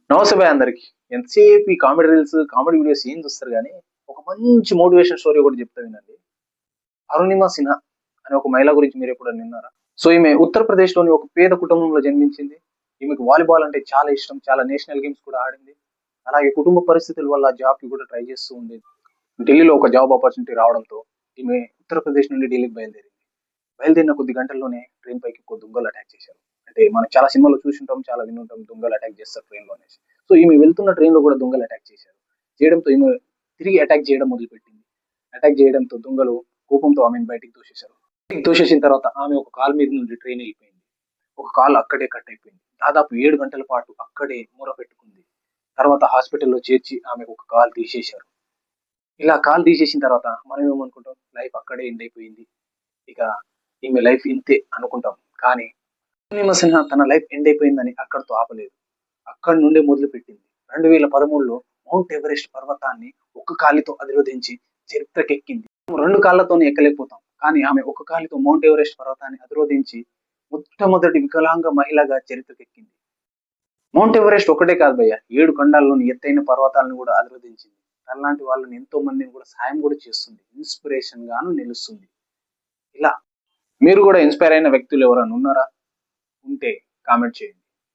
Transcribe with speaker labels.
Speaker 1: నమస్తే భయ్ అందరికి. ఎంతసేపు ఈ కామెడీ రీల్స్, కామెడీ వీడియోస్ ఏం చూస్తారు గానీ, ఒక మంచి మోటివేషన్ స్టోరీ ఒకటి చెప్తా వినండి. 'అరుణిమ సిన్హా' అనే ఒక మహిళ గురించి మీరెప్పుడైనా విన్నారా? సో, ఈమె ఉత్తరప్రదేశ్‌లోని ఒక పేద కుటుంబంలో జన్మించింది. ఈమెకు వాలీబాల్ అంటే చాలా ఇష్టం. చాలా నేషనల్ గేమ్స్ కూడా ఆడింది. అలాగే కుటుంబ పరిస్థితుల వల్ల జాబ్‌కి కూడా ట్రై చేస్తూ ఉండేది. ఢిల్లీలో ఒక జాబ్ ఆపర్చునిటీ రావడంతో ఈమె ఉత్తరప్రదేశ్ నుండి ఢిల్లీకి బయలుదేరింది. బయలుదేరిన కొద్ది గంటల్లోనే ట్రైన్ పైకి దొంగలు అటాక్ చేశారు. అంటే మనం చాలా సినిమాలో చూసుంటాం, చాలా వినుంటాం దొంగలు అటాక్ చేస్తారు ట్రైన్‌లో అనేసి. సో, ఈమె వెళ్తున్న ట్రైన్‌లో కూడా దొంగలు అటాక్ చేశారు. చేయడంతో ఈమె తిరిగి అటాక్ చేయడం మొదలుపెట్టింది. అటాక్ చేయడంతో దొంగలు కోపంతో ఆమెను బయటికి తోసేశారు. బయటికి తోసేసిన తర్వాత ఆమె ఒక కాలు మీద నుండి ట్రైన్ వెళ్ళిపోయింది. ఒక కాలు అక్కడే కట్ అయిపోయింది. దాదాపు 7 గంటల పాటు అక్కడే మూర పెట్టుకుంది. తర్వాత హాస్పిటల్‌లో చేర్చి ఆమెకు ఒక కాలు తీసేశారు. ఇలా కాలు తీసేసిన తర్వాత మనం ఏమనుకుంటాం, లైఫ్ అక్కడే ఎండ్ అయిపోయింది. ఇక ఈమె లైఫ్ ఇంతే అనుకుంటాం. కానీ పూర్ణిమ సిన్హా తన లైఫ్ ఎండ్ అయిపోయిందని అక్కడితో ఆపలేదు. అక్కడి నుండే మొదలుపెట్టింది. 2013లో మౌంట్ ఎవరెస్ట్ పర్వతాన్ని ఒక్క కాలితో అధిరోహించి చరిత్రకెక్కింది. 2 కాళ్ళతోనే ఎక్కలేకపోతాం. కానీ ఆమె ఒక్క కాలితో మౌంట్ ఎవరెస్ట్ పర్వతాన్ని అధిరోహించి మొట్టమొదటి వికలాంగ మహిళగా చరిత్రకెక్కింది. మౌంట్ ఎవరెస్ట్ ఒకటే కాదు భయ్య, 7 ఖండాల్లోని ఎత్తైన పర్వతాలను కూడా అధిరోహించింది. తనలాంటి వాళ్ళని ఎంతో మందిని కూడా సాయం కూడా చేస్తుంది. ఇన్స్పిరేషన్ గాను నిలుస్తుంది. ఇలా మీరు కూడా ఇన్‌స్పైర్ అయిన వ్యక్తులు ఎవరైనా ఉన్నారా? ఉంటే కామెంట్ చేయండి.